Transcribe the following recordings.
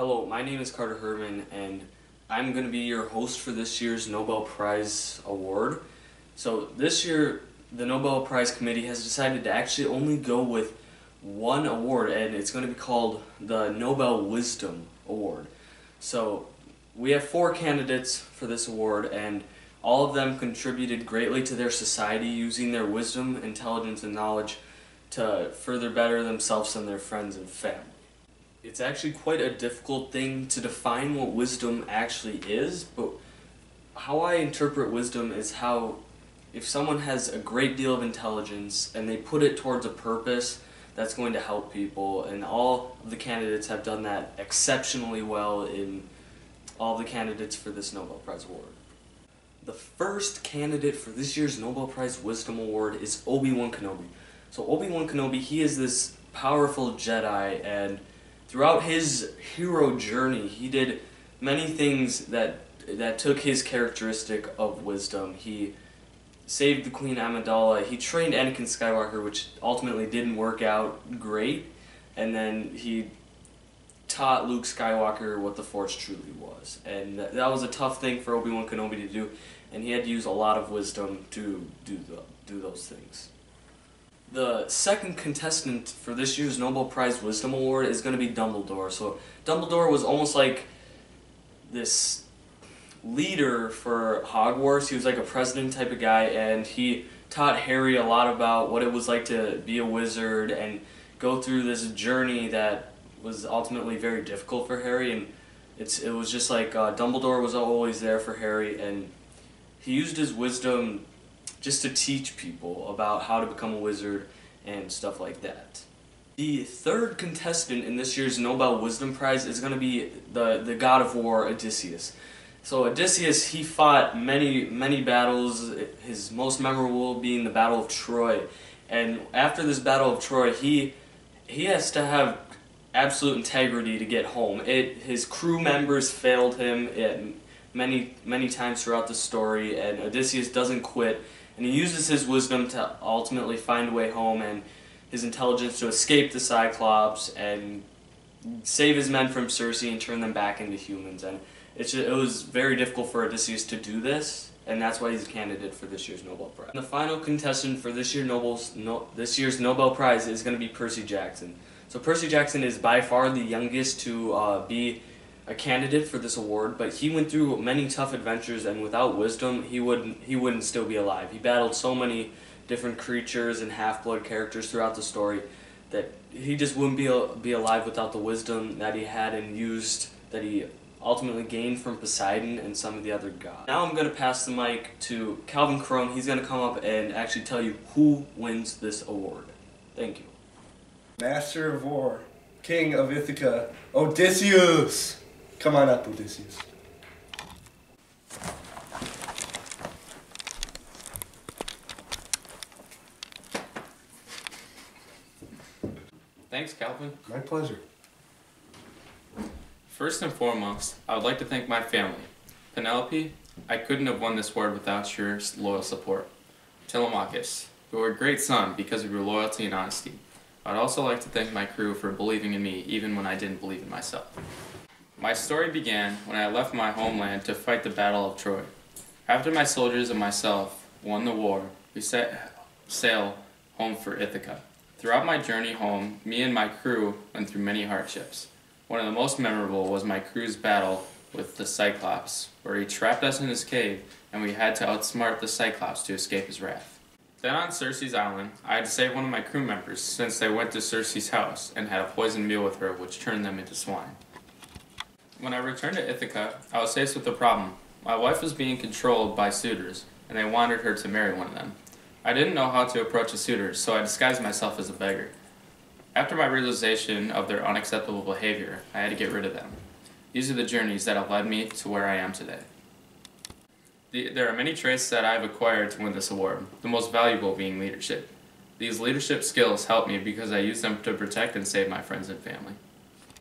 Hello, my name is Herman, and I'm going to be your host for this year's Nobel Prize Award. So this year, the Nobel Prize Committee has decided to actually only go with one award, and it's going to be called the Nobel Wisdom Award. So we have 4 candidates for this award, and all of them contributed greatly to their society using their wisdom, intelligence, and knowledge to further better themselves and their friends and family. It's actually quite a difficult thing to define what wisdom actually is, but how I interpret wisdom is how if someone has a great deal of intelligence and they put it towards a purpose that's going to help people, and all of the candidates have done that exceptionally well in all the candidates for this Nobel Prize Award. The first candidate for this year's Nobel Prize Wisdom Award is Obi-Wan Kenobi. So Obi-Wan Kenobi, he is this powerful Jedi, and throughout his hero journey, he did many things that took his characteristic of wisdom. He saved the Queen Amidala, he trained Anakin Skywalker, which ultimately didn't work out great, and then he taught Luke Skywalker what the Force truly was. And that was a tough thing for Obi-Wan Kenobi to do, and he had to use a lot of wisdom to do those things. The second contestant for this year's Nobel Prize Wisdom Award is going to be Dumbledore. So Dumbledore was almost like this leader for Hogwarts. He was like a president type of guy, and he taught Harry a lot about what it was like to be a wizard and go through this journey that was ultimately very difficult for Harry. And it was just like Dumbledore was always there for Harry, and he used his wisdom just to teach people about how to become a wizard and stuff like that. The third contestant in this year's Nobel Wisdom Prize is going to be the god of war, Odysseus. So Odysseus, he fought many battles, his most memorable being the Battle of Troy. And after this Battle of Troy, he has to have absolute integrity to get home. His crew members failed him many times throughout the story, and Odysseus doesn't quit. And he uses his wisdom to ultimately find a way home, and his intelligence to escape the Cyclops and save his men from Circe and turn them back into humans. And it was very difficult for Odysseus to do this, and that's why he's a candidate for this year's Nobel Prize. And the final contestant for this year's Nobel Prize is going to be Percy Jackson. So Percy Jackson is by far the youngest to be a candidate for this award, but he went through many tough adventures, and without wisdom, he wouldn't still be alive. He battled so many different creatures and half-blood characters throughout the story that he just wouldn't be alive without the wisdom that he had and used, that he ultimately gained from Poseidon and some of the other gods. Now I'm going to pass the mic to Calvin Caron. He's going to come up and actually tell you who wins this award. Thank you. Master of War, King of Ithaca, Odysseus! Come on up, Odysseus. Thanks, Calvin. My pleasure. First and foremost, I would like to thank my family. Penelope, I couldn't have won this award without your loyal support. Telemachus, you were a great son because of your loyalty and honesty. I'd also like to thank my crew for believing in me even when I didn't believe in myself. My story began when I left my homeland to fight the Battle of Troy. After my soldiers and myself won the war, we set sail home for Ithaca. Throughout my journey home, me and my crew went through many hardships. One of the most memorable was my crew's battle with the Cyclops, where he trapped us in his cave and we had to outsmart the Cyclops to escape his wrath. Then on Circe's island, I had to save one of my crew members since they went to Circe's house and had a poisoned meal with her which turned them into swine. When I returned to Ithaca, I was faced with a problem. My wife was being controlled by suitors, and they wanted her to marry one of them. I didn't know how to approach a suitor, so I disguised myself as a beggar. After my realization of their unacceptable behavior, I had to get rid of them. These are the journeys that have led me to where I am today. There are many traits that I have acquired to win this award, the most valuable being leadership. These leadership skills help me because I use them to protect and save my friends and family.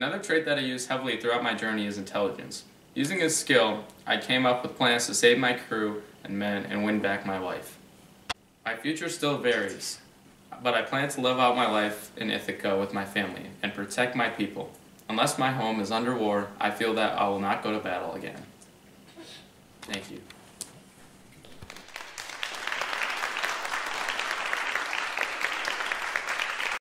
Another trait that I use heavily throughout my journey is intelligence. Using this skill, I came up with plans to save my crew and men and win back my wife. My future still varies, but I plan to live out my life in Ithaca with my family and protect my people. Unless my home is under war, I feel that I will not go to battle again. Thank you.